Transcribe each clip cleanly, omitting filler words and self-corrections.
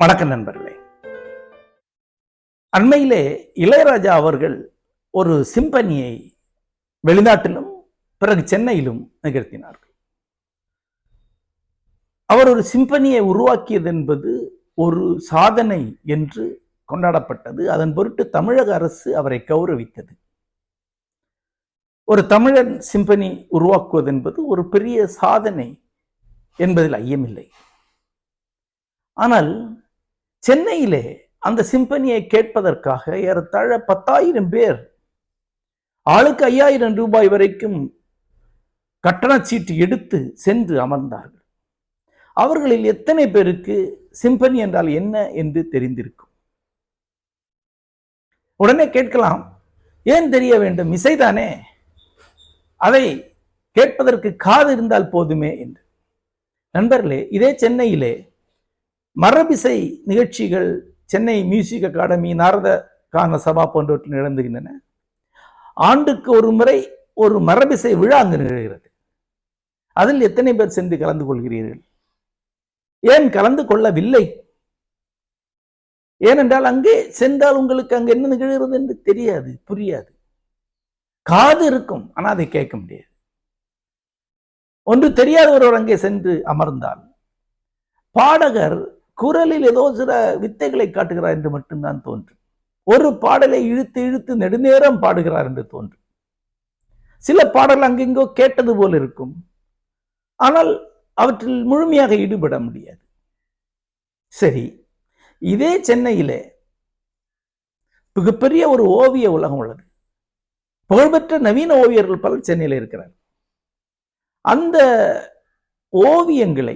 வணக்கம் நண்பர்களே. அண்மையிலே இளையராஜா அவர்கள் ஒரு சிம்பனியை வெளிநாட்டிலும் பிறகு சென்னையிலும் நிகழ்த்தினார்கள். அவர் ஒரு சிம்பனியை உருவாக்கியது என்பது ஒரு சாதனை என்று கொண்டாடப்பட்டது. அதன் பொருட்டு தமிழக அரசு அவரை கௌரவித்தது. ஒரு தமிழன் சிம்பனி உருவாக்குவது என்பது ஒரு பெரிய சாதனை என்பதில் ஐயமில்லை. ஆனால் சென்னையிலே அந்த சிம்பனியை கேட்பதற்காக ஏறத்தாழ 10,000 பேர், ஆளுக்கு 5,000 ரூபாய் வரைக்கும் கட்டணச்சீட்டு எடுத்து சென்று அமர்ந்தார்கள். அவர்களில் எத்தனை பேருக்கு சிம்பனி என்றால் என்ன என்று தெரிந்திருக்கும்? உடனே கேட்கலாம், ஏன் தெரிய வேண்டும்? இசைதானே, அதை கேட்பதற்கு காது இருந்தால் போதுமே என்று. நண்பர்களே, இதே சென்னையிலே மரபிசை நிகழ்ச்சிகள் சென்னை மியூசிக் அகாடமி, நாரத கான சபா போன்றவற்றில் நடந்துகின்றன. ஆண்டுக்கு ஒரு முறை ஒரு மரபிசை விழா அங்கு நிகழ்கிறது. அதில் எத்தனை பேர் சென்று கலந்து கொள்கிறீர்கள்? ஏன் கலந்து கொள்ளவில்லை? ஏனென்றால் அங்கே சென்றால் உங்களுக்கு அங்கு என்ன நிகழ்கிறது என்று தெரியாது, புரியாது. காது இருக்கும், ஆனால் அதை கேட்க முடியாது. ஒன்று தெரியாத ஒருவர் அங்கே சென்று அமர்ந்தால் பாடகர் குரலில் ஏதோ சில வித்தைகளை காட்டுகிறார் என்று மட்டும்தான் தோன்றும். ஒரு பாடலை இழுத்து இழுத்து நெடுநேரம் பாடுகிறார் என்று தோன்றும். சில பாடல் அங்கெங்கோ கேட்டது போல் இருக்கும், ஆனால் அவற்றில் முழுமையாக ஈடுபட முடியாது. சரி, இதே சென்னையிலே மிகப்பெரிய ஒரு ஓவிய உலகம் உள்ளது. புகழ்பெற்ற நவீன ஓவியர்கள் பலர் சென்னையில் இருக்கிறார். அந்த ஓவியங்களை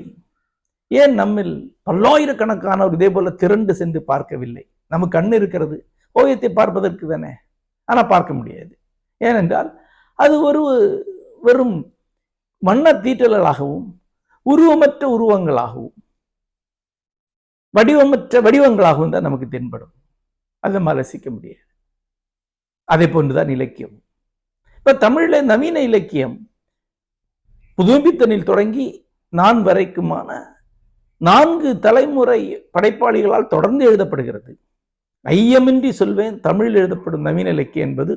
ஏன் நம்மில் பல்லாயிரக்கணக்கானவர் இதே போல திரண்டு சென்று பார்க்கவில்லை? நமக்கு கண் இருக்கிறது, ஓவியத்தை பார்ப்பதற்கு தானே, ஆனால் பார்க்க முடியாது. ஏனென்றால் அது ஒரு வெறும் வண்ண தீட்டல்களாகவும் உருவமற்ற உருவங்களாகவும் வடிவமற்ற வடிவங்களாகவும் தான் நமக்கு தென்படும். அதை நம்ம ரசிக்க முடியாது. அதே போன்றுதான் இலக்கியம். இப்ப தமிழில நவீன இலக்கியம் புதுமைப்பித்தனில் தொடங்கி நான் வரைக்குமான 4 தலைமுறை படைப்பாளிகளால் தொடர்ந்து எழுதப்படுகிறது. ஐயமின்றி சொல்வேன், தமிழில் எழுதப்படும் நவீன இலக்கியம் என்பது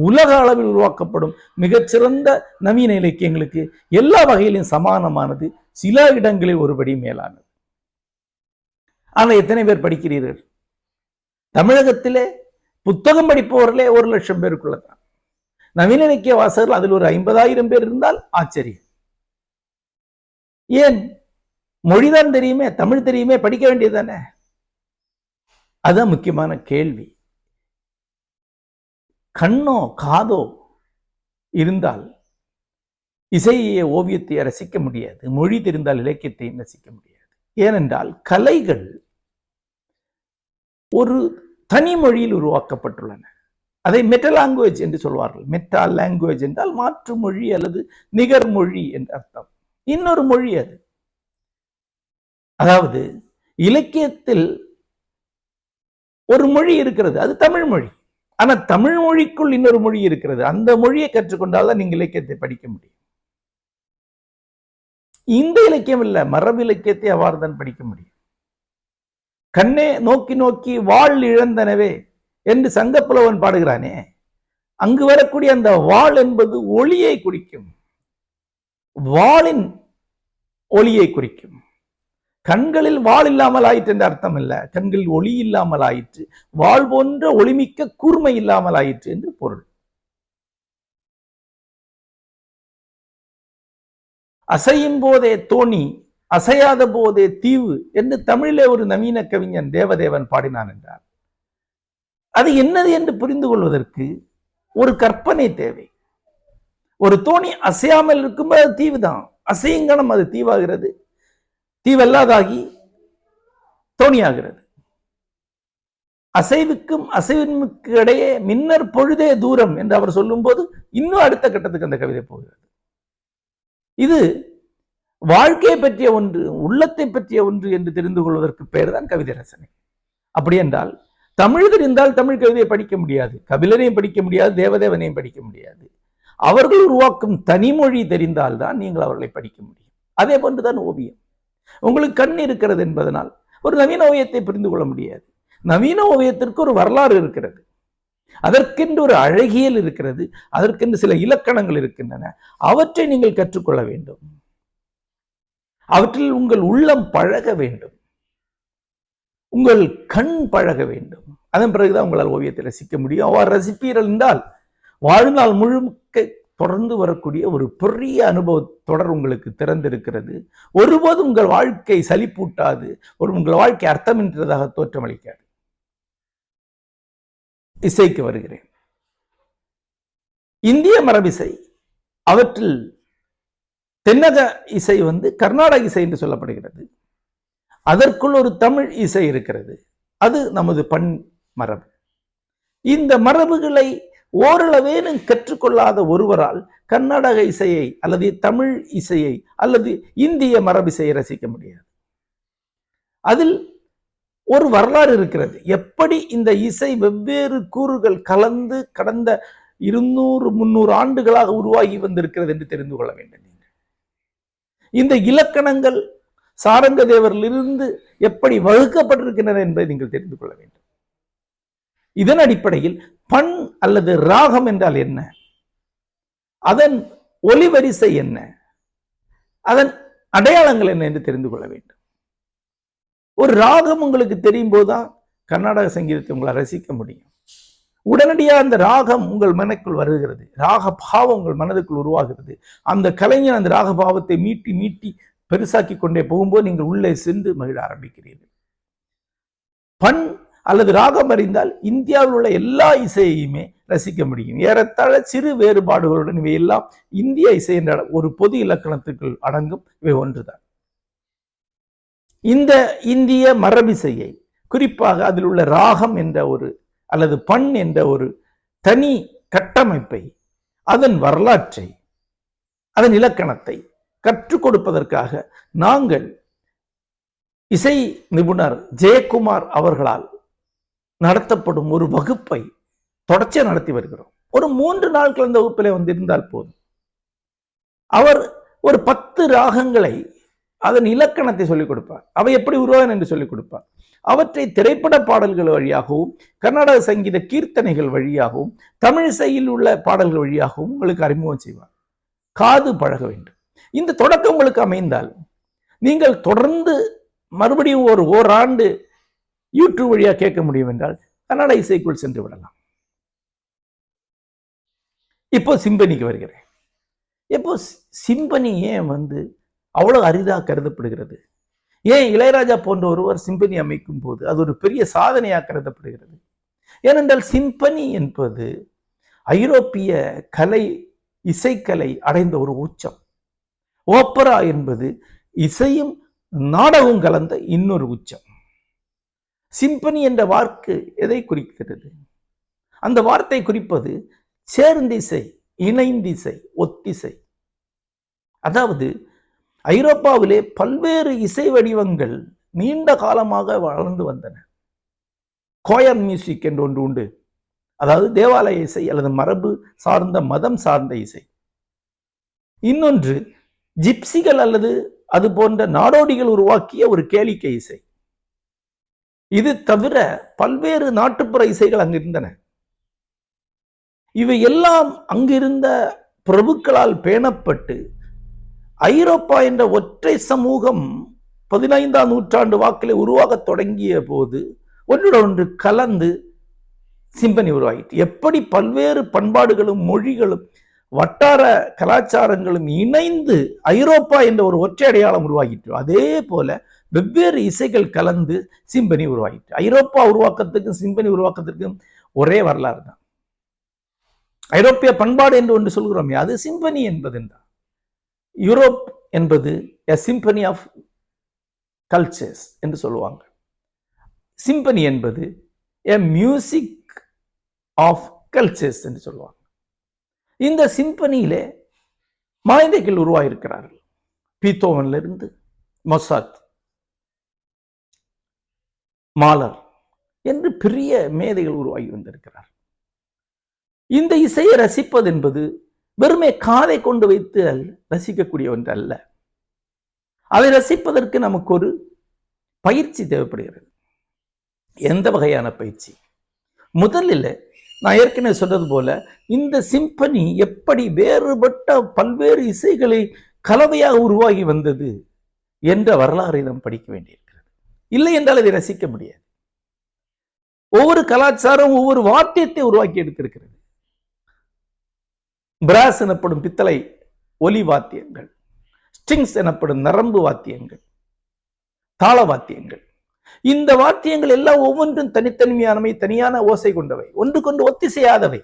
உலக அளவில் உருவாக்கப்படும் மிகச்சிறந்த நவீன இலக்கியங்களுக்கு எல்லா வகையிலும் சமானமானது, சில இடங்களில் ஒருபடி மேலானது. ஆனால் எத்தனை பேர் படிக்கிறீர்கள்? தமிழகத்திலே புத்தகம் படிப்பவர்களே 1,00,000 பேருக்குள்ளதான். நவீன இலக்கிய வாசகர்கள் அதில் ஒரு 50,000 பேர் இருந்தால் ஆச்சரியம். ஏன்? மொழிதான் தெரியுமே, தமிழ் தெரியுமே, படிக்க வேண்டியதுதானே. அதுதான் முக்கியமான கேள்வி. கண்ணோ காதோ இருந்தால் இசையை, ஓவியத்தை ரசிக்க முடியாது. மொழி தெரிந்தால் இலக்கியத்தை ரசிக்க முடியாது. ஏனென்றால் கலைகள் ஒரு தனி மொழியில் உருவாக்கப்பட்டுள்ளன. அதை மெட்டா லாங்குவேஜ் என்று சொல்வார்கள். மெட்டா லாங்குவேஜ் என்றால் மாற்று மொழி அல்லது நிகர் மொழி என்ற அர்த்தம். இன்னொரு மொழி அது. அதாவது இலக்கியத்தில் ஒரு மொழி இருக்கிறது, அது தமிழ் மொழி. ஆனால் தமிழ் மொழிக்குள் இன்னொரு மொழி இருக்கிறது. அந்த மொழியை கற்றுக்கொண்டால் தான் நீங்கள் இலக்கியத்தை படிக்க முடியும். இந்த இலக்கியம் இல்ல, மரபு இலக்கியத்தை அவ்வாறு தான் படிக்க முடியும். கண்ணே நோக்கி நோக்கி வாழ் இழந்தனவே என்று சங்கப்புலவன் பாடுகிறானே, அங்கு வரக்கூடிய அந்த வாழ் என்பது ஒளியை குறிக்கும், வாளின் ஒளியை குறிக்கும். கண்களில் வாள் இல்லாமல் ஆயிற்று என்ற அர்த்தம் இல்ல, கண்களில் ஒளி இல்லாமல் ஆயிற்று, வாள் போன்ற ஒளிமிக்க கூர்மை இல்லாமல் ஆயிற்று என்று பொருள். அசையும் போதே தோணி, அசையாத போதே தீவு என்று தமிழிலே ஒரு நவீன கவிஞன் தேவதேவன் பாடினான் என்றார். அது என்னது என்று புரிந்து கொள்வதற்கு ஒரு கற்பனை தேவை. ஒரு தோணி அசையாமல் இருக்கும்போது அது தீவு தான், அசையுங்கணம் அது தீவாகிறது, தீவல்லாதாகி தோணியாகிறது. அசைவுக்கும் அசைவிற்கு இடையே மின்னர் பொழுதே தூரம் என்று அவர் சொல்லும் போது இன்னும் அடுத்த கட்டத்துக்கு அந்த கவிதை போகிறது. இது வாழ்க்கையை பற்றிய ஒன்று, உள்ளத்தை பற்றிய ஒன்று என்று தெரிந்து கொள்வதற்கு பெயர் தான் கவிதை ரசனை. அப்படி என்றால் தமிழ் தெரிந்தால் தமிழ் கவிதையை படிக்க முடியாது, கபிலரையும் படிக்க முடியாது, தேவதேவனையும் படிக்க முடியாது. அவர்கள் உருவாக்கும் தனிமொழி தெரிந்தால்தான் நீங்கள் அவர்களை படிக்க முடியும். அதே போன்றுதான் ஓவியம். உங்களுக்கு கண் இருக்கிறது என்பதனால் ஒரு நவீன ஓவியத்தை புரிந்து கொள்ள முடியாது. நவீன ஓவியத்திற்கு ஒரு வரலாறு இருக்கிறது, அதற்கென்று ஒரு அழகியல் இருக்கிறது, அதற்கென்று சில இலக்கணங்கள் இருக்கின்றன. அவற்றை நீங்கள் கற்றுக்கொள்ள வேண்டும். அவற்றில் உங்கள் உள்ளம் பழக வேண்டும், உங்கள் கண் பழக வேண்டும். அதன் பிறகுதான் உங்களால் ஓவியத்தை ரசிக்க முடியும். அவ்வாறு ரசிப்பீர்கள் என்றால் வாழ்நாள் முழுக்க தொடர்ந்து வரக்கூடிய ஒரு பெரிய அனுபவ தொடர் உங்களுக்கு திறந்திருக்கிறது. ஒருபோதும் உங்கள் வாழ்க்கை சலிப்பூட்டாது, உங்கள் வாழ்க்கை அர்த்தமின்றதாக தோற்றமளிக்காது. இசைக்கு வருகிறேன். இந்திய மரபிசை, அவற்றில் தென்னக இசை கர்நாடக இசை என்று சொல்லப்படுகிறது. அதற்குள் ஒரு தமிழ் இசை இருக்கிறது, அது நமது பண் மரபு. இந்த மரபுகளை ஓரளவேனும் கற்றுக்கொள்ளாத ஒருவரால் கர்நாடக இசையை அல்லது தமிழ் இசையை அல்லது இந்திய மரபிசையை ரசிக்க முடியாது. அதில் ஒரு வரலாறு இருக்கிறது. எப்படி இந்த இசை வெவ்வேறு கூறுகள் கலந்து கடந்த 200-300 ஆண்டுகளாக உருவாகி வந்திருக்கிறது என்று தெரிந்து கொள்ள வேண்டும். இந்த இலக்கணங்கள் சாரங்க தேவரிலிருந்து எப்படி வகுக்கப்பட்டிருக்கின்றன என்பதை நீங்கள் தெரிந்து கொள்ள வேண்டும். இதன் அடிப்படையில் பண் அல்லது ராகம் என்றால் என்ன, அதன் ஒலிவரிசை என்ன, அதன் அடையாளங்கள் என்ன என்று தெரிந்து கொள்ள வேண்டும். ஒரு ராகம் உங்களுக்கு தெரியும் போதுதான் கர்நாடக சங்கீதத்தை உங்களால் ரசிக்க முடியும். உடனடியாக அந்த ராகம் உங்கள் மனக்குள் வருகிறது, ராக பாவம் உங்கள் மனதுக்குள் உருவாகிறது. அந்த கலைஞர் அந்த ராக பாவத்தை மீட்டி மீட்டி பெருசாக்கி கொண்டே போகும்போது நீங்கள் உள்ளே சென்று மகிழ ஆரம்பிக்கிறீர்கள். பண் அல்லது ராகம் அறிந்தால் இந்தியாவில் உள்ள எல்லா இசையையுமே ரசிக்க முடியும். ஏறத்தாழ சிறு வேறுபாடுகளுடன் இவை எல்லாம் இந்திய இசை என்ற ஒரு பொது இலக்கணத்துக்குள் அடங்கும். இவை ஒன்றுதான். இந்த இந்திய மரபிசையை, குறிப்பாக அதில் உள்ள ராகம் என்ற ஒரு அல்லது பண் என்ற ஒரு தனி கட்டமைப்பை, அதன் வரலாற்றை, அதன் இலக்கணத்தை கற்றுக் கொடுப்பதற்காக நாங்கள் இசை நிபுணர் ஜெயக்குமார் அவர்களால் நடத்தப்படும் ஒரு வகுப்பை தொடர்ச்சியாக நடத்தி வருகிறோம். ஒரு 3 நாட்கள் அந்த வகுப்பில் இருந்தால் போதும். அவர் ஒரு 10 ராகங்களை, அதன் இலக்கணத்தை சொல்லிக் கொடுப்பார். அவை எப்படி உருவாகும் என்று சொல்லிக் கொடுப்பார். அவற்றை திரைப்பட பாடல்கள் வழியாகவும், கர்நாடக சங்கீத கீர்த்தனைகள் வழியாகவும், தமிழிசையில் உள்ள பாடல்கள் வழியாகவும் உங்களுக்கு அறிமுகம் செய்வார். காது பழக வேண்டும். இந்த தொடக்கம் உங்களுக்கு அமைந்தால் நீங்கள் தொடர்ந்து மறுபடியும் ஒரு ஓராண்டு யூடியூப் வழியாக கேட்க முடியும் என்றால் கன்னட இசைக்குள் சென்று விடலாம். இப்போ சிம்பனிக்கு வருகிறேன். இப்போ சிம்பனி ஏன் அவ்வளவு அரிதாக கருதப்படுகிறது? ஏன் இளையராஜா போன்ற ஒருவர் சிம்பனி அமைக்கும் போது அது ஒரு பெரிய சாதனையாக கருதப்படுகிறது? ஏனென்றால் சிம்பனி என்பது ஐரோப்பிய கலை, இசைக்கலை அடைந்த ஒரு உச்சம். ஓப்பரா என்பது இசையும் நாடகம் கலந்த இன்னொரு உச்சம். சிம்பனி என்ற வார்த்தை எதை குறிக்கிறது? அந்த வார்த்தை குறிப்பது சேர்ந்திசை, இணைந்திசை, ஒத்திசை. அதாவது ஐரோப்பாவிலே பல்வேறு இசை வடிவங்கள் நீண்ட காலமாக வளர்ந்து வந்தன. கோயர் மியூசிக் என்று ஒன்று உண்டு, அதாவது தேவாலய இசை அல்லது மரபு சார்ந்த, மதம் சார்ந்த இசை. இன்னொன்று ஜிப்சிகள் அல்லது அது போன்ற நாடோடிகள் உருவாக்கிய ஒரு கேளிக்கை இசை. இது தவிர பல்வேறு நாட்டுப்புற இசைகள் அங்கு இருந்தன. இவை எல்லாம் அங்கிருந்த பிரபுக்களால் பேணப்பட்டு ஐரோப்பா என்ற ஒற்றை சமூகம் 15ஆம் நூற்றாண்டு வாக்கிலே உருவாக தொடங்கிய போது ஒன்றுடன் ஒன்று கலந்து சிம்பனி உருவாகிட்டு, எப்படி பல்வேறு பண்பாடுகளும் மொழிகளும் வட்டார கலாச்சாரங்களும் இணைந்து ஐரோப்பா என்ற ஒரு ஒற்றை அடையாளம் உருவாகிட்டு, அதே போல வெவ்வேறு இசைகள் கலந்து சிம்பனி உருவாகிட்டு. ஐரோப்பா உருவாக்கத்துக்கும் சிம்பனி உருவாக்கத்திற்கும் ஒரே வரலாறு தான். ஐரோப்பிய பண்பாடு என்று ஒன்று சொல்கிறோமே, அது சிம்பனி என்பதுதான். யூரோப் என்பது a symphony of cultures என்று சொல்லுவாங்க. சிம்பனி என்பது a music of cultures என்று சொல்லுவாங்க. இந்த சிம்பனியிலே மனிதர்கள் உருவாயிருக்கிறார்கள். பீத்தோவன்ல இருந்து மொசாத், மாலர் என்று பெரிய மேதைகள் உருவாகி வந்திருக்கிறார். இந்த இசையை ரசிப்பது என்பது வெறுமே காதை கொண்டு வைத்து ரசிக்கக்கூடிய ஒன்று அல்ல. அதை ரசிப்பதற்கு நமக்கு ஒரு பயிற்சி தேவைப்படுகிறது. எந்த வகையான பயிற்சி? முதலில் நான் ஏற்கனவே சொன்னது போல இந்த சிம்பனி எப்படி வேறுபட்ட பல்வேறு இசைகளை கலவையாக உருவாகி வந்தது என்ற வரலாறை நாம் படிக்க வேண்டியிருக்கிறது. இல்லை என்றால் அதை ரசிக்க முடியாது. ஒவ்வொரு கலாச்சாரம் ஒவ்வொரு வாத்தியத்தை உருவாக்கி எடுத்திருக்கிறது. பிராஸ் எனப்படும் பித்தளை ஒலி வாத்தியங்கள், ஸ்ட்ரிங்ஸ் எனப்படும் நரம்பு வாத்தியங்கள், தாள வாத்தியங்கள். இந்த வாத்தியங்கள் எல்லாம் ஒவ்வொன்றும் தனித்தன்மையானவை, தனியான ஓசை கொண்டவை, ஒன்று கொண்டு ஒத்திசையாதவை.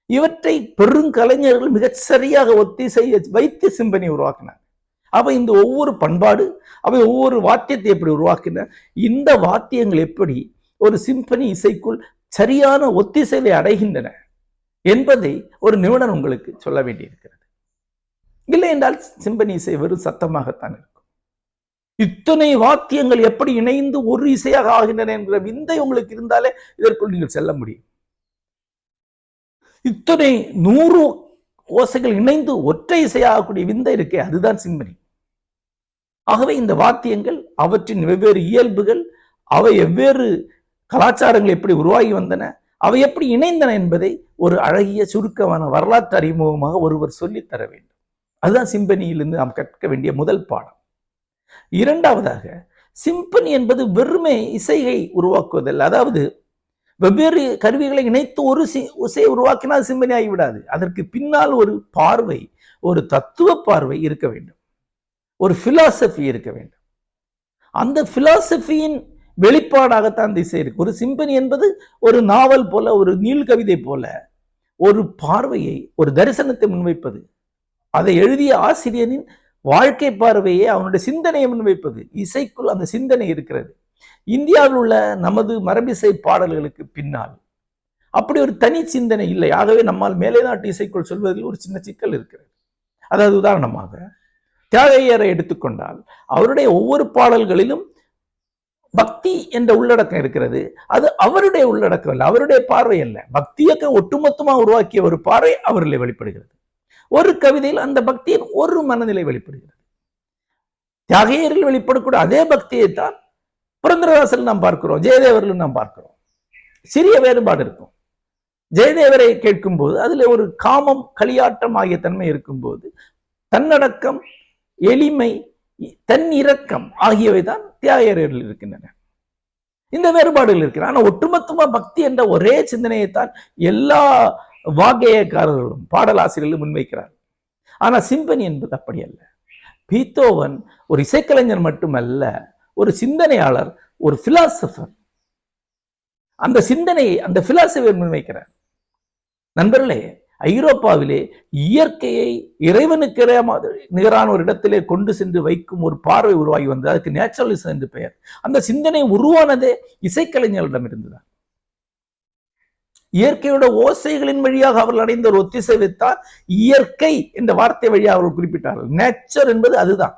இவற்றை பெருங்கலைஞர்கள் மிக சரியாக ஒத்திசைய வைத்து சிம்பனி உருவாக்கினார். அவை இந்த ஒவ்வொரு பண்பாடு, அவை ஒவ்வொரு வாத்தியத்தை எப்படி உருவாக்கின, இந்த வாத்தியங்கள் எப்படி ஒரு சிம்பனி இசைக்குள் சரியான ஒத்திசைவை அடைகின்றன என்பதை ஒரு நிபுணர் உங்களுக்கு சொல்ல வேண்டியிருக்கிறது. இல்லை என்றால் சிம்பனி இசை வெறும் சத்தமாகத்தான் இருக்கும். இத்தனை வாத்தியங்கள் எப்படி இணைந்து ஒரு இசையாக ஆகின்றன என்கிற விந்தை உங்களுக்கு இருந்தாலே இதற்குள் நீங்கள் செல்ல முடியும். இத்தனை 100 ஓசைகள் இணைந்து ஒற்றை இசையாகக்கூடிய விந்தை இருக்கே, அதுதான் சிம்பனி. ஆகவே இந்த வாத்தியங்கள், அவற்றின் வெவ்வேறு இயல்புகள், அவை வெவ்வேறு கலாச்சாரங்கள் எப்படி உருவாகி வந்தன, அவை எப்படி இணைந்தன என்பதை ஒரு அழகிய சுருக்கமான வரலாற்று அறிமுகமாக ஒருவர் சொல்லித்தர வேண்டும். அதுதான் சிம்பனியிலிருந்து நாம் கற்க வேண்டிய முதல் பாடம். இரண்டாவதாக, சிம்பனி என்பது வெறுமே இசையை உருவாக்குவதல்ல. அதாவது வெவ்வேறு கருவிகளை இணைத்து ஒரு இசையை உருவாக்கினால் சிம்பனி ஆகிவிடாது. அதற்கு பின்னால் ஒரு பார்வை, ஒரு தத்துவ பார்வை இருக்க வேண்டும், ஒரு பிலாசபி இருக்க வேண்டும். அந்த பிலாசபியின் வெளிப்பாடாகத்தான் அந்த இசை இருக்கு. ஒரு சிம்பனி என்பது ஒரு நாவல் போல, ஒரு நீள் கவிதை போல ஒரு பார்வையை, ஒரு தரிசனத்தை முன்வைப்பது. அதை எழுதிய ஆசிரியரின் வாழ்க்கை பார்வையை, அவனுடைய சிந்தனையை முன்வைப்பது. இசைக்குள் அந்த சிந்தனை இருக்கிறது. இந்தியாவில் உள்ள நமது மரபிசை பாடல்களுக்கு பின்னால் அப்படி ஒரு தனி சிந்தனை இல்லை. ஆகவே நம்மால் மேலை நாட்டு இசைக்குள் சொல்வதில் ஒரு சின்ன சிக்கல் இருக்கிறது. அதாவது உதாரணமாக தியாகையரை எடுத்துக்கொண்டால் அவருடைய ஒவ்வொரு பாடல்களிலும் பக்தி என்ற உள்ளடக்கம் இருக்கிறது. அது அவருடைய உள்ளடக்கம் அல்ல, அவருடைய பார்வை அல்ல. பக்தியக்க ஒட்டுமொத்தமாக உருவாக்கிய ஒரு பார்வை அவரில் வெளிப்படுகிறது. ஒரு கவிதையில் அந்த பக்தியின் ஒரு மனநிலை வெளிப்படுகிறது. தியாகையரில் வெளிப்படக்கூடிய அதே பக்தியைத்தான் புரந்தரதாசல் நாம் பார்க்கிறோம், ஜெயதேவரில் நாம் பார்க்கிறோம். சிறிய வேறுபாடு இருக்கும். ஜெயதேவரை கேட்கும் போது அதுல ஒரு காமம், களியாட்டம் ஆகிய தன்மை இருக்கும்போது தன்னடக்கம், எளிமை, தன் இரக்கம் ஆகியவை தான் தியாகையரில் இருக்கின்றன. இந்த வேறுபாடுகள் இருக்கிறது. ஆனால் ஒட்டுமொத்தமா பக்தி என்ற ஒரே சிந்தனையைத்தான் எல்லா வாగ్గேயக்காரர்களும் பாடலாசிரியர்களும் முன்வைக்கிறார். ஆனா சிம்பனி என்பது அப்படி அல்ல. பீத்தோவன் ஒரு இசைக்கலைஞர் மட்டுமல்ல, ஒரு சிந்தனையாளர், ஒரு பிலாசபர். அந்த சிந்தனையை, அந்த பிலாசபியை முன்வைக்கிறார். நண்பர்களே, ஐரோப்பாவிலே இயற்கையை இறைவனுக்கு நிகரான ஒரு இடத்திலே கொண்டு சென்று வைக்கும் ஒரு பார்வை உருவாகி வந்தது. அதுக்கு நேச்சுரலிசம் என்று பெயர். அந்த சிந்தனை உருவானதே இசைக்கலைஞர்களிடம் இருந்துதான். இயற்கையோட ஓசைகளின் வழியாக அவர்கள் அடைந்த ஒரு ஒத்திசைவைத்தான் இயற்கை என்ற வார்த்தை வழியாக அவர்கள் குறிப்பிட்டார்கள். நேச்சர் என்பது அதுதான்.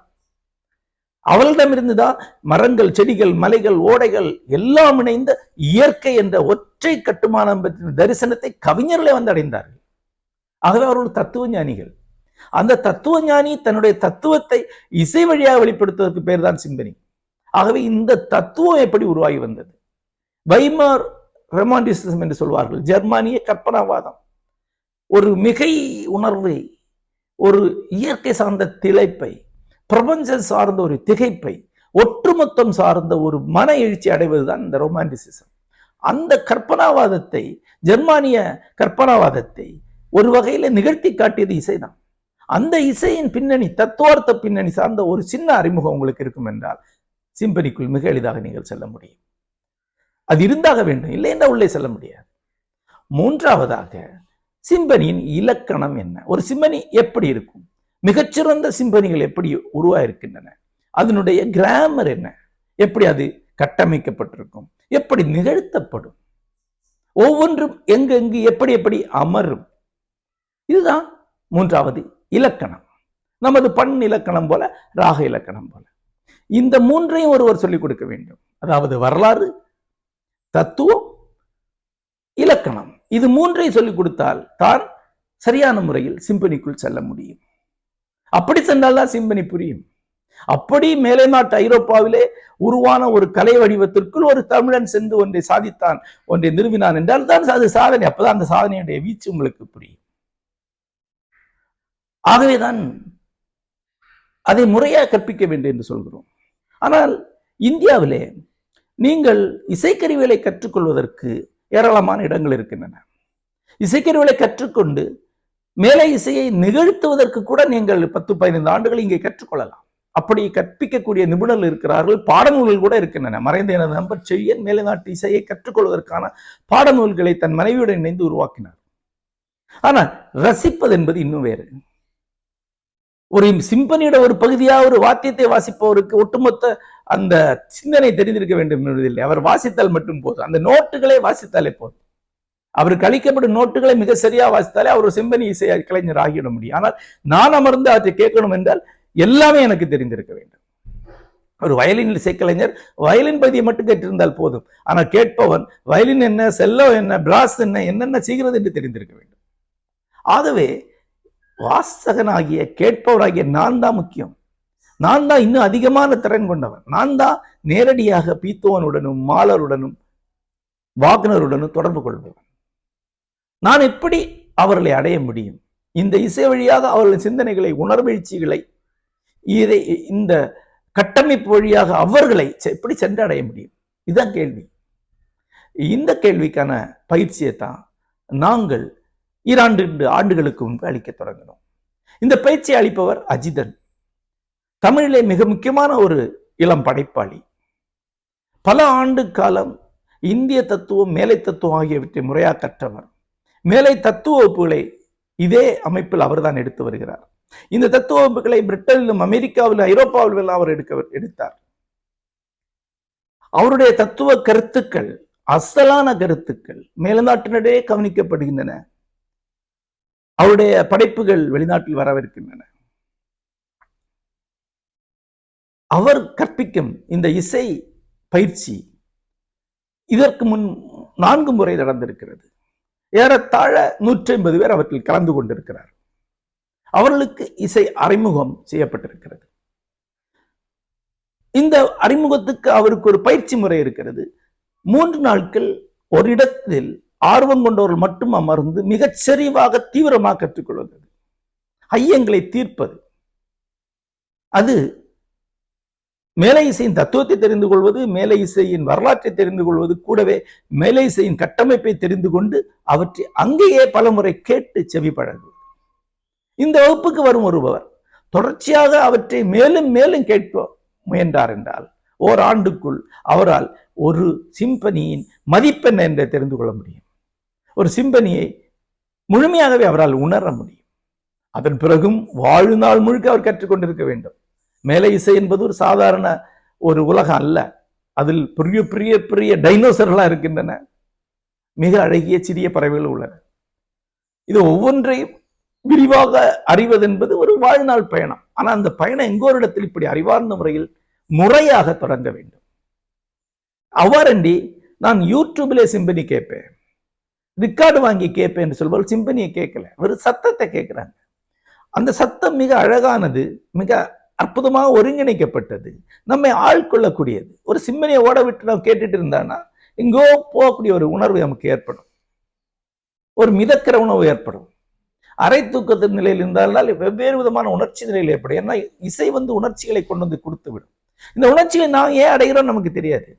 அவளிடமிருந்துதான் மரங்கள், செடிகள், மலைகள், ஓடைகள் எல்லாம் இணைந்த இயற்கை என்ற ஒற்றை கட்டுமானம் பற்றின தரிசனத்தை கவிஞர்களே வந்து அடைந்தார்கள். ஆகவே அவர்கள் தத்துவ ஞானிகள். அந்த தத்துவ ஞானி தன்னுடைய தத்துவத்தை இசை வழியாக வெளிப்படுத்துவதற்கு பேர் தான் சிம்பனி. ஆகவே இந்த தத்துவம் எப்படி உருவாகி வந்தது? வைமார் ரொமான்டிசிசம் என்று சொல்வார்கள், ஜெர்மானிய கற்பனாவாதம். ஒரு மிகை உணர்வை, ஒரு இயற்கை சார்ந்த திளைப்பை, பிரபஞ்சம் சார்ந்த ஒரு திகைப்பை, ஒட்டுமொத்தம் சார்ந்த ஒரு மன எழுச்சி அடைவதுதான் இந்த ரொமான்டிசிசம். அந்த கற்பனாவாதத்தை, ஜெர்மானிய கற்பனாவாதத்தை ஒரு வகையில நிகழ்த்தி காட்டியது இசைதான். அந்த இசையின் பின்னணி, தத்துவார்த்த பின்னணி சார்ந்த ஒரு சின்ன அறிமுகம் உங்களுக்கு இருக்கும் என்றால் சிம்பனிக்குள் மிக எளிதாக நீங்கள் செல்ல முடியும். அது இருந்தாக வேண்டும், இல்லை என்றால் உள்ளே செல்ல முடியாது. மூன்றாவதாக, சிம்பனியின் இலக்கணம் என்ன? ஒரு சிம்பனி எப்படி இருக்கும்? மிகச்சிறந்த சிம்பனிகள் எப்படி உருவாயிருக்கின்றன? அதனுடைய கிராமர் என்ன? எப்படி அது கட்டமைக்கப்பட்டிருக்கும்? எப்படி நிகழ்த்தப்படும்? ஒவ்வொன்றும் எங்கெங்கு எப்படி எப்படி அமரும்? இதுதான் மூன்றாவது இலக்கணம். நமது பண் இலக்கணம் போல, ராக இலக்கணம் போல. இந்த மூன்றையும் ஒருவர் சொல்லிக் கொடுக்க வேண்டும். அதாவது வரலாறு, தத்துவம், இலக்கணம். இது மூன்றையும் சொல்லிக் கொடுத்தால் தான் சரியான முறையில் சிம்பனிக்குள் செல்ல முடியும். அப்படி சென்றால்தான் சிம்பனி புரியும். அப்படி மேலை நாட்டு ஐரோப்பாவிலே உருவான ஒரு கலை வடிவத்திற்குள் ஒரு தமிழன் சென்று ஒன்றை சாதித்தான், ஒன்றை நிறுவினான் என்றால் தான் அது சாதனை. அப்பதான் அந்த சாதனையுடைய வீச்சு உங்களுக்கு புரியும். ஆகவேதான் அதை முறையாக கற்பிக்க வேண்டும் என்று சொல்கிறோம். ஆனால் இந்தியாவிலே நீங்கள் இசைக்கருவிகளை கற்றுக்கொள்வதற்கு ஏராளமான இடங்கள் இருக்கின்றன. இசைக்கருவிகளை கற்றுக்கொண்டு மேலை இசையை நிகழ்த்துவதற்கு கூட நீங்கள் 10-15 ஆண்டுகள் இங்கே கற்றுக்கொள்ளலாம். அப்படி கற்பிக்கக்கூடிய நிபுணர்கள் இருக்கிறார்கள். பாடநூல்கள் கூட இருக்கின்றன. மறைந்த எனது நண்பர் செழியன் மேலை நாட்டு இசையை கற்றுக்கொள்வதற்கான பாடநூல்களை தன் மனைவியுடன் இணைந்து உருவாக்கினார். ஆனால் ரசிப்பது என்பது இன்னும் வேறு. ஒரு சிம்பனியோட ஒரு பகுதியாக ஒரு வாத்தியத்தை வாசிப்பவருக்கு ஒட்டுமொத்த அந்த சிந்தனை தெரிந்திருக்க வேண்டும் என்பதில்லை. அவர் வாசித்தால் மட்டும் போதும். அந்த நோட்டுகளை வாசித்தாலே போதும். அவருக்கு அளிக்கப்படும் நோட்டுகளை மிக சரியா வாசித்தாலே அவர் ஒரு சிம்பனி இசை கலைஞர் ஆகிவிட முடியும். ஆனால் நான் அமர்ந்து அவற்றை கேட்கணும் என்றால் எல்லாமே எனக்கு தெரிந்திருக்க வேண்டும். ஒரு வயலின் இசைக்கலைஞர் வயலின் பகுதியை மட்டும் கேட்டிருந்தால் போதும். ஆனால் கேட்பவன் வயலின் என்ன, செல்லோ என்ன, பிராஸ் என்ன, என்னென்ன செய்கிறது என்று தெரிந்திருக்க வேண்டும். ஆகவே வாசகனாகிய கேட்பவராகிய நான் தான் முக்கியம். நான் தான் இன்னும் அதிகமான திறன் கொண்டவன். நான் தான் நேரடியாக பீத்தோவனுடனும் மாலருடனும் வாக்னருடனும் தொடர்பு கொள்பவன். நான் எப்படி அவர்களை அடைய முடியும்? இந்த இசை வழியாக அவர்களின் சிந்தனைகளை, உணர்வெழுச்சிகளை, இந்த கட்டமைப்பு வழியாக அவர்களை எப்படி சென்றடைய முடியும்? இதுதான் கேள்வி. இந்த கேள்விக்கான பயிற்சியை தான் நாங்கள் 2 ஆண்டுகளுக்கு முன்பு அளிக்க தொடங்கினோம். இந்த பயிற்சியை அளிப்பவர் அஜிதன். தமிழிலே மிக முக்கியமான ஒரு இளம் படைப்பாளி. பல ஆண்டு காலம் இந்திய தத்துவம், மேலை தத்துவம் ஆகியவற்றை முறையாக கற்றவர். மேலை தத்துவ வகுப்புகளை இதே அமைப்பில் அவர்தான் எடுத்து வருகிறார். இந்த தத்துவ வகுப்புகளை பிரிட்டனிலும், அமெரிக்காவிலும், ஐரோப்பாவிலும் அவர் எடுத்தார். அவருடைய தத்துவ கருத்துக்கள், அசலான கருத்துக்கள் மேல்நாட்டினரே கவனிக்கப்படுகின்றன. அவருடைய படைப்புகள் வெளிநாட்டில் வரவிருக்கின்றன. அவர் கற்பிக்கும் இந்த இசை பயிற்சி இதற்கு முன் 4 முறை நடந்திருக்கிறது. ஏறத்தாழ 150 பேர் அவற்றில் கலந்து கொண்டிருக்கிறார். அவர்களுக்கு இசை அறிமுகம் செய்யப்பட்டிருக்கிறது. இந்த அறிமுகத்துக்கு அவருக்கு ஒரு பயிற்சி முறை இருக்கிறது. 3 நாட்கள் ஒரு இடத்தில் ஆர்வம் கொண்டவர்கள் மட்டும் அமர்ந்து மிகச் சரிவாக தீவிரமாக கற்றுக்கொள்வது, ஐயங்களை தீர்ப்பது. அது மேலை இசையின் தத்துவத்தை தெரிந்து கொள்வது, மேலை இசையின் வரலாற்றை தெரிந்து கொள்வது, கூடவே மேலை இசையின் கட்டமைப்பை தெரிந்து கொண்டு அவற்றை அங்கேயே பல முறை கேட்டு செவி பழகுவது. இந்த வகுப்புக்கு வரும் ஒருவர் தொடர்ச்சியாக அவற்றை மேலும் மேலும் கேட்க முயன்றார் என்றால் ஓராண்டுக்குள் அவரால் ஒரு சிம்பனியின் மதிப்பெண் என்று தெரிந்து கொள்ள முடியும். ஒரு சிம்பனியை முழுமையாகவே அவரால் உணர முடியும். அதன் பிறகும் வாழ்நாள் முழுக்க அவர் கற்றுக்கொண்டிருக்க வேண்டும். மேலை இசை என்பது ஒரு சாதாரண ஒரு உலகம் அல்ல. அதில் பெரிய பெரிய பெரிய டைனோசர்களாக இருக்கின்றன. மிக அழகிய சிறிய பறவைகள் உள்ளன. இது ஒவ்வொன்றையும் விரிவாக அறிவது என்பது ஒரு வாழ்நாள் பயணம். ஆனால் அந்த பயணம் எங்கோ ஒரு இடத்தில் இப்படி அறிவார்ந்த முறையில் முறையாக தொடங்க வேண்டும். அவ்வாறண்டி நான் யூடியூப்ல சிம்பனி கேட்பேன், ரெக்கார்டு வாங்கி கேட்பேன் என்று சொல்வார். சிம்பனியை கேட்கல, ஒரு சத்தத்தை கேட்கிறாங்க. அந்த சத்தம் மிக அழகானது, மிக அற்புதமாக ஒருங்கிணைக்கப்பட்டது, நம்மை ஆள்கொள்ளக்கூடியது. ஒரு சிம்பனியை ஓட விட்டு நாம் கேட்டுட்டு இருந்தான்னா எங்கோ போகக்கூடிய ஒரு உணர்வு நமக்கு ஏற்படும். ஒரு மிதக்கிற உணர்வு ஏற்படும். அரை தூக்கத்தின் நிலையில் இருந்தால் வெவ்வேறு விதமான உணர்ச்சி நிலையில் ஏற்படும். ஏன்னா இசை உணர்ச்சிகளை கொண்டு வந்து கொடுத்து விடும். இந்த உணர்ச்சிகளை நாம் ஏன் அடைகிறோம் நமக்கு தெரியாது.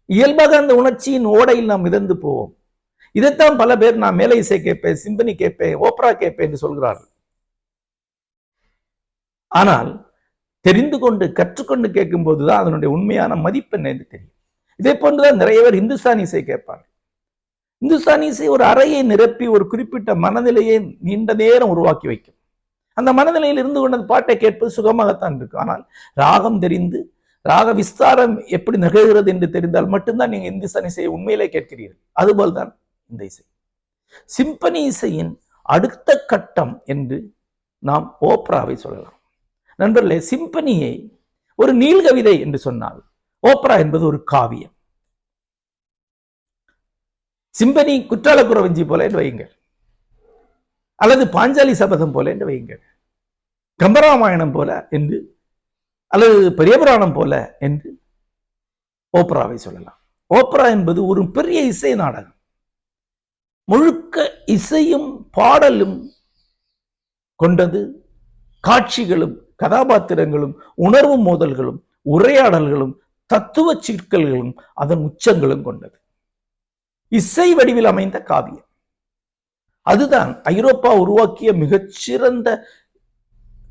இயல்பாக அந்த உணர்ச்சியின் ஓடையில் நாம் மிதந்து போவோம். இதைத்தான் பல பேர் நான் மேலை இசை கேட்பேன், சிம்பனி கேட்பேன், ஓப்ரா கேட்பேன் என்று சொல்கிறார்கள். ஆனால் தெரிந்து கொண்டு கற்றுக்கொண்டு கேட்கும் போதுதான் அதனுடைய உண்மையான மதிப்பெண் என்று தெரியும். இதே போன்றுதான் நிறைய பேர் இந்துஸ்தானி இசை கேட்பார்கள். இந்துஸ்தானி இசை ஒரு அறையை நிரப்பி ஒரு குறிப்பிட்ட மனநிலையை நீண்ட நேரம் உருவாக்கி வைக்கும். அந்த மனநிலையில் இருந்து கொண்ட பாட்டை கேட்பது சுகமாகத்தான் இருக்கும். ஆனால் ராகம் தெரிந்து ராக விஸ்தாரம் எப்படி நிகழ்கிறது என்று தெரிந்தால் மட்டும்தான் நீங்க இந்துஸ்தானி இசையை உண்மையிலே கேட்கிறீர்கள். அதுபோல்தான் இந்த இசை. சிம்பனி இசையின் அடுத்த கட்டம் என்று நாம் ஓப்ராவை சொல்லலாம். நண்பர்களே, சிம்பனியை ஒரு நீள்கவிதை என்று சொன்னால் ஓப்ரா என்பது ஒரு காவியம். சிம்பனி குற்றால குறவஞ்சி போல என்று வையுங்கள். அல்லது பாஞ்சாலி சபதம் போல என்று வையுங்கள், கம்பராமாயணம் போல என்று, அல்லது பெரியபுராணம் போல என்று ஓப்பராவை சொல்லலாம். ஓப்பரா என்பது ஒரு பெரிய இசை நாடகம். முழுக்க இசையும் பாடலும் கொண்டது. காட்சிகளும் கதாபாத்திரங்களும் உணர்வு மோதல்களும் உரையாடல்களும் தத்துவ சிக்கல்களும் அதன் உச்சங்களும் கொண்டது இசை வடிவில் அமைந்த காவியம். அதுதான் ஐரோப்பா உருவாக்கிய மிகச்சிறந்த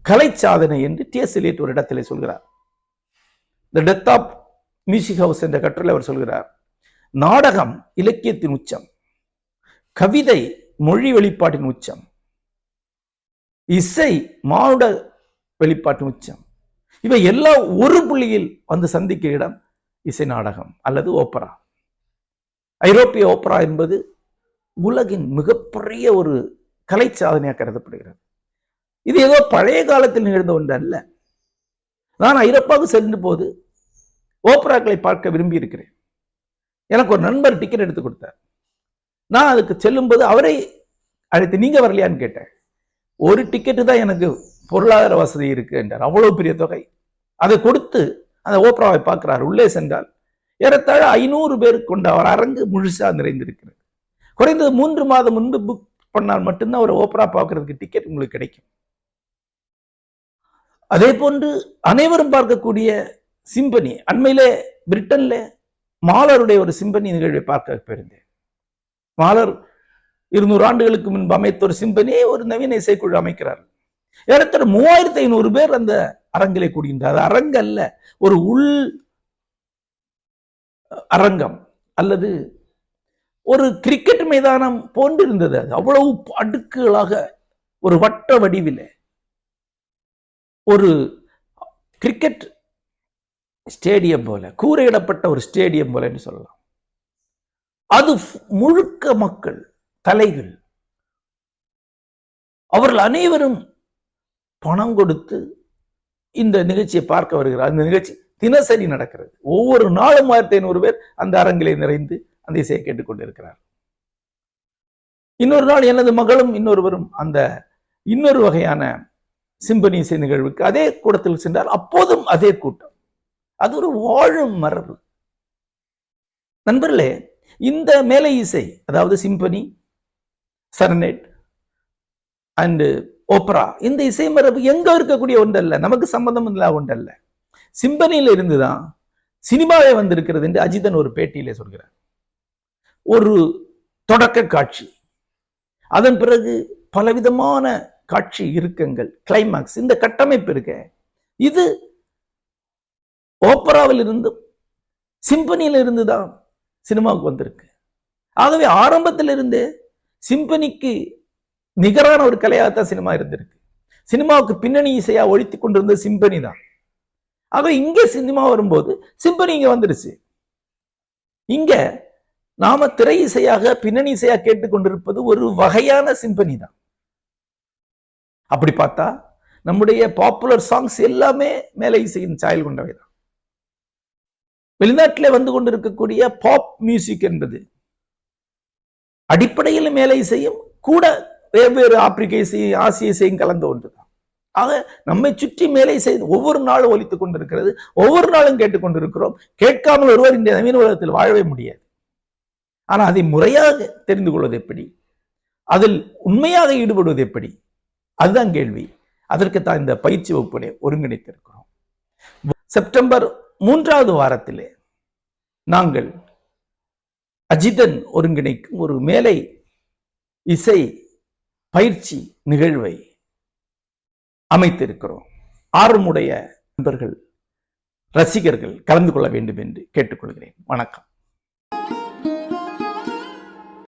கலை சாதனை என்று T.S. Eliot ஒரு இடத்திலே சொல்கிறார். The death of music house என்ற கட்டுரையில் அவர் சொல்கிறார், நாடகம் இலக்கியத்தின் உச்சம், கவிதை மொழி வெளிப்பாட்டின் உச்சம், இசை மானுட வெளிப்பாட்டின் உச்சம். இவை எல்லாம் ஒரு புள்ளியில் வந்து சந்திக்க இடம் இசை நாடகம் அல்லது ஓப்பரா. ஐரோப்பிய ஓப்பரா என்பது உலகின் மிகப்பெரிய ஒரு கலை சாதனையாக கருதப்படுகிறது. இது ஏதோ பழைய காலத்தில் நிகழ்ந்த ஒன்று அல்ல. நான் ஐரோப்பாவுக்கு சென்ற போது ஓப்பராக்களை பார்க்க விரும்பி இருக்கிறேன். எனக்கு ஒரு நண்பர் டிக்கெட் எடுத்து கொடுத்தார். நான் அதுக்கு செல்லும்போது அவரை அழைத்து, நீங்க வரலையான்னு கேட்டேன். ஒரு டிக்கெட்டு தான் எனக்கு பொருளாதார வசதி இருக்கு என்றார். அவ்வளவு பெரிய தொகை. அதை கொடுத்து அந்த ஓப்பராவை பார்க்கிறார். உள்ளே சென்றால் ஏறத்தாழ 500 பேர் கொண்ட அவர் அரங்கு முழுசா நிறைந்திருக்கிறது. குறைந்தது 3 மாதம் முன்பு புக் பண்ணால் மட்டும்தான் ஒரு ஓப்பரா பார்க்கறதுக்கு டிக்கெட் உங்களுக்கு கிடைக்கும். அதே போன்று அனைவரும் பார்க்கக்கூடிய சிம்பனி, அண்மையிலே பிரிட்டன்ல மாலருடைய ஒரு சிம்பனி நிகழ்வை பார்க்க போயிருந்தேன். மாலர் 200 ஆண்டுகளுக்கு முன்பு அமைத்த ஒரு சிம்பனியை ஒரு நவீன இசைக்குழு அமைக்கிறார். ஏறத்தாழ 3500 பேர் அந்த அரங்கிலே கூடுகின்றார். அரங்கு அல்ல, ஒரு உள் அரங்கம் அல்லது ஒரு கிரிக்கெட் மைதானம் போன்று இருந்தது. அது அவ்வளவு அடுக்குகளாக ஒரு வட்ட வடிவிலே ஒரு கிரிக்கெட் ஸ்டேடியம் போல, கூரையிடப்பட்ட ஒரு ஸ்டேடியம் போல என்று சொல்லலாம். அது முழுக்க மக்கள், தலைகள், அவர்கள் அனைவரும் பணம் கொடுத்து இந்த நிகழ்ச்சியை பார்க்க வருகிறார். அந்த நிகழ்ச்சி தினசரி நடக்கிறது. ஒவ்வொரு நாளும் 1500 பேர் அந்த அரங்கிலே நிறைந்து அந்த இசையை கேட்டுக்கொண்டிருக்கிறார். இன்னொரு நாள் எனது மகளும் இன்னொருவரும் அந்த இன்னொரு வகையான சிம்பனி இசை நிகழ்வுக்கு அதே கூடத்தில் சென்றார். அப்போதும் அதே கூட்டம். அது ஒரு வாழும் மரபு. நண்பர்களே, இந்த மேலை இசை, அதாவது சிம்பனி, சரனேட் அண்ட் ஓப்பரா, இந்த இசை மரபு எங்க இருக்கக்கூடிய ஒன்றல்ல, நமக்கு சம்பந்தம் இல்ல ஒன்றல்ல. சிம்பனியில இருந்துதான் சினிமாவே வந்திருக்கிறது என்று அஜிதன் ஒரு பேட்டியிலே சொல்கிறார். ஒரு தொடக்க காட்சி, அதன் பிறகு பலவிதமான காட்சி இறுக்கங்கள், கிளைமாக்ஸ், இந்த கட்டமைப்பு இருக்க, இது ஓப்பராவில் இருந்தும் சிம்பனியில இருந்துதான் சினிமாவுக்கு வந்திருக்கு. ஆகவே ஆரம்பத்தில் இருந்தே சிம்பனிக்கு நிகரான ஒரு கலையாகத்தான் சினிமா இருந்திருக்கு. சினிமாவுக்கு பின்னணி இசையா ஒழித்து கொண்டிருந்த சிம்பனி தான். ஆக இங்கே சினிமா வரும்போது சிம்பனி இங்க வந்துருச்சு. இங்க நாம திரை இசையாக பின்னணி இசையா கேட்டுக்கொண்டிருப்பது ஒரு வகையான சிம்பனி தான். அப்படி பார்த்தா நம்முடைய பாப்புலர் சாங்ஸ் எல்லாமே மேலை இசையின் சாயல் கொண்டவைதான். வெளிநாட்டிலே வந்து கொண்டிருக்கக்கூடிய பாப் மியூசிக் என்பது அடிப்படையில் மேலை இசையும் கூட வெவ்வேறு ஆப்பிரிக்க இசையும் ஆசிய இசையும் கலந்த ஒன்றுதான். ஆக நம்மை சுற்றி மேலை இசை ஒவ்வொரு நாளும் ஒலித்துக் கொண்டிருக்கிறது, ஒவ்வொரு நாளும் கேட்டுக்கொண்டிருக்கிறோம். கேட்காமல் ஒருவர் இந்த நவீன உலகத்தில் வாழவே முடியாது. ஆனால் அதை முறையாக தெரிந்து கொள்வது எப்படி, அதில் உண்மையாக ஈடுபடுவது எப்படி, அதுதான் கேள்வி. அதற்குத்தான் இந்த பயிற்சி வகுப்பினை ஒருங்கிணைத்திருக்கிறோம். செப்டம்பர் 3வது வாரத்திலே நாங்கள் அஜிதன் ஒருங்கிணைக்கும் ஒரு மேலை இசை பயிற்சி நிகழ்வை அமைத்திருக்கிறோம். ஆர்வமுடைய நண்பர்கள், ரசிகர்கள் கலந்து கொள்ள வேண்டும் என்று கேட்டுக்கொள்கிறேன். வணக்கம்.